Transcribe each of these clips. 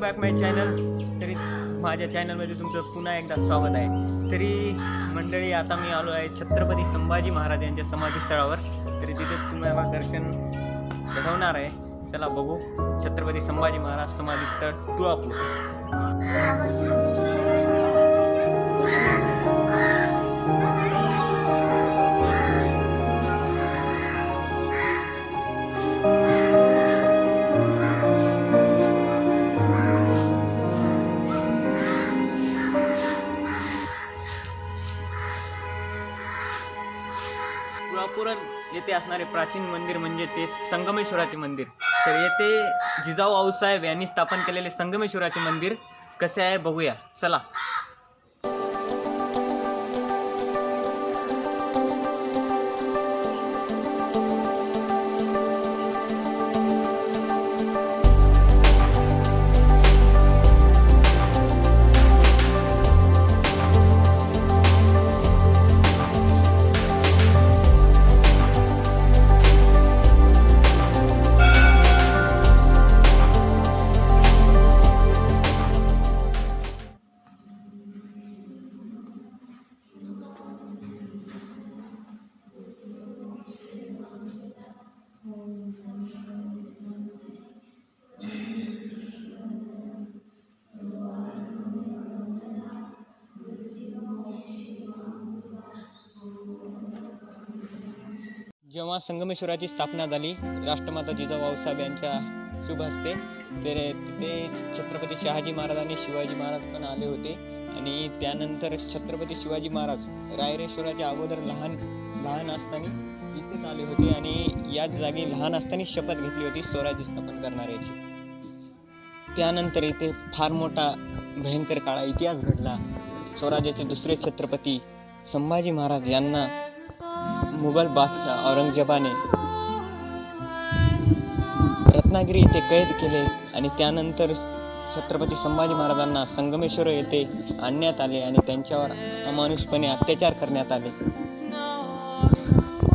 Back माय channel. तरी माझ्या चॅनलमध्ये तुमचं पुन्हा एकदा स्वागत आहे. तरी मंडळी, आता मी आलो आहे छत्रपती संभाजी महाराज यांच्या समाधीस्थळावर. तरी तिथे तुम्हाला दर्शन घडवणार आहे. चला बघू छत्रपती संभाजी महाराज समाधीस्थळ तुळापूर. तुळापूर येथे असणारे प्राचीन मंदिर म्हणजे ते संगमेश्वराचे मंदिर. तर येथे जिजाऊ आऊसाहेब यांनी स्थापन केलेले संगमेश्वराचे मंदिर कसे आहे बघूया. चला. जेव्हा संगमेश्वराची स्थापना झाली राष्ट्रमाता जिजाऊ आऊसाहेब यांच्या शुभ हस्ते, तर तिथे छत्रपती शहाजी महाराज आणि शिवाजी महाराज पण आले होते. आणि त्यानंतर छत्रपती शिवाजी महाराज रायरेश्वराच्या अगोदर लहान असताना इथेच आले होते आणि याच जागी लहान असताना शपथ घेतली होती स्वराज्य स्थापन करणाऱ्याची. त्यानंतर इथे फार मोठा भयंकर काळा इतिहास घडला. स्वराज्याचे दुसरे छत्रपती संभाजी महाराज यांना मुघल बादशाह औरंगजेबाने रत्नागिरी येथे कैद केले आणि त्यानंतर छत्रपती संभाजी महाराजांना संगमेश्वर येथे आणण्यात आले आणि त्यांच्यावर अमानुषपणे अत्याचार करण्यात आले.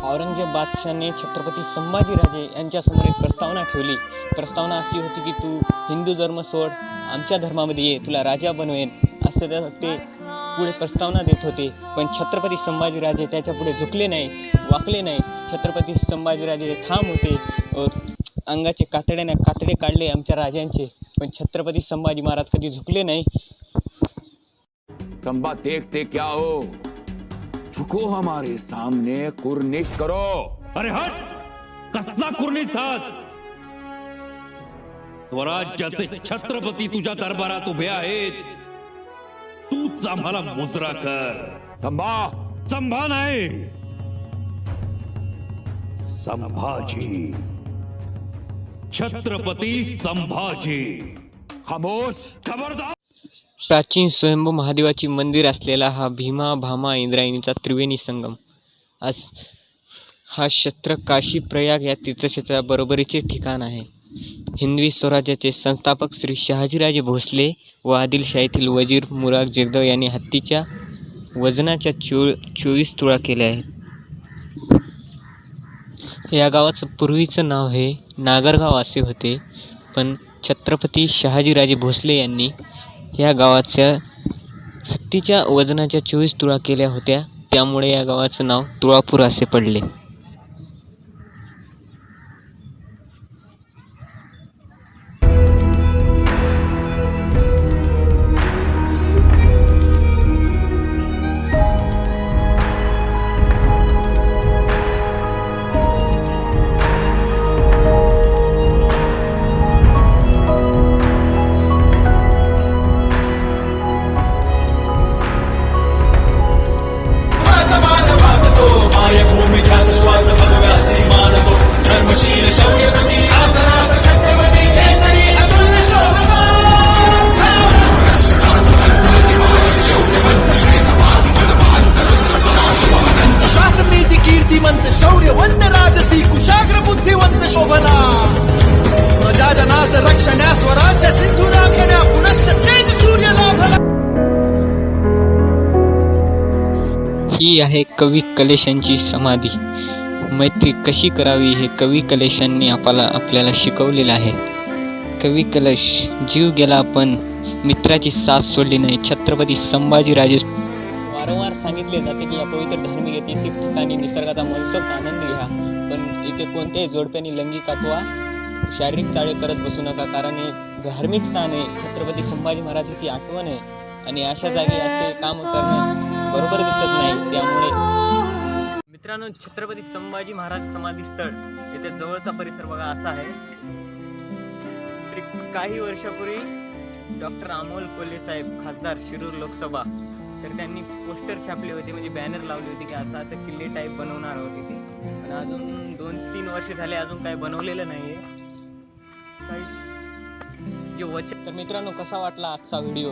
औरंगजेब बादशाहने छत्रपती संभाजीराजे यांच्यासमोर एक प्रस्तावना ठेवली. प्रस्तावना अशी होती की तू हिंदू धर्म सोड, आमच्या धर्मामध्ये ये, तुला राजा बनवेन, असं ते पुढे प्रस्तावना देत होते. पण छत्रपती संभाजीराजे त्याच्या पुढे झुकले नाही, वाकले नाही. छत्रपती संभाजीराजे ठाम होते. अंगाचे कातडे काढले आमच्या राजांचे, पण छत्रपती संभाजी महाराज कधी झुकले नाही. खंबा देखते क्या हो, झुको हमारे सामने, कुर्निश करो. अरे हट, कसला कुर्निश हात? स्वराज्याचे छत्रपती तुझ्या दरबारात उभे आहेत, तूच आम्हाला मुजरा कर. संभा नाही, संभाजी, छत्रपती संभाजी. खामोश. खबरदार. प्राचीन स्वयंभू महादेवाची मंदिर असलेला हा भीमा भामा इंद्रायणीचा त्रिवेणी संगम हा क्षेत्र काशी प्रयाग या तीर्थक्षेत्रा बरोबरीचे ठिकाण आहे. हिंदवी स्वराज्याचे संस्थापक श्री शहाजीराजे भोसले व आदिलशाहीतील वजीर मुराद जगदव यांनी हत्तीच्या वजनाच्या 24 तुळा केल्या आहेत. या गावाचं पूर्वीचं नाव हे नागरगाव असे होते, पण छत्रपती शहाजीराजे भोसले यांनी या गावाच्या हत्तीच्या वजनाच्या 24 तुळा केल्या होत्या, त्यामुळे या गावाचं नाव तुळापूर असे पडले. शौर्यवंत राजसी कुशाग्र बुद्धिवंत शोभना प्रजाजनास रक्षण्या स्वराज्य सिंधू राखण्या पुनश्च तेज सूर्य लाभला. ही आहे कवी कलेशांची समाधी. मैत्री कशी करावी हे कवी कलेशांनी आपल्याला शिकवलेलं आहे. कवी कलश जीव गेला पण मित्राची साथ सोडली नाही. छत्रपती संभाजीराजे. वारंवार सांगितले जाते की या पवित्र धार्मिक ऐतिहासिक ठिकाणी निसर्गाचा मनसोक्त आनंद घ्या, पण इथे कोणत्याही जोडप्याने लैंगिक अथवा शारीरिक चाळे करत बसू नका, कारण हे धार्मिक स्थान आहे. छत्रपती संभाजी महाराजांची आठवण आहे आणि अशा जागी असे काम करणं बरोबर दिसत नाही. त्यामुळे मित्रांनो, छत्रपती संभाजी महाराज समाधी स्थळ येथे जवळचा परिसर बघा असा आहे. काही वर्षापूर्वी डॉक्टर अमोल कोल्हे साहेब, खासदार शिरूर लोकसभा, तर त्यांनी पोस्टर छापले होते, म्हणजे बॅनर लावले होते की असं किल्ले टाईप बनवणार होते ते. पण अजून 2-3 वर्ष झाले अजून काही बनवलेलं नाही आहे. जे वचन. तर मित्रांनो, कसा वाटला आजचा व्हिडिओ?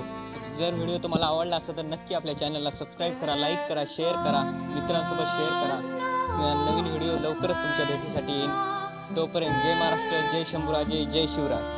जर व्हिडिओ तुम्हाला आवडला असेल तर नक्की आपल्या चॅनलला सबस्क्राईब करा, लाईक करा, शेअर करा, मित्रांसोबत शेअर करा. नवीन व्हिडिओ लवकरच तुमच्या भेटीसाठी येईल. तोपर्यंत जय महाराष्ट्र, जय शंभूराजे, जय शिवराय.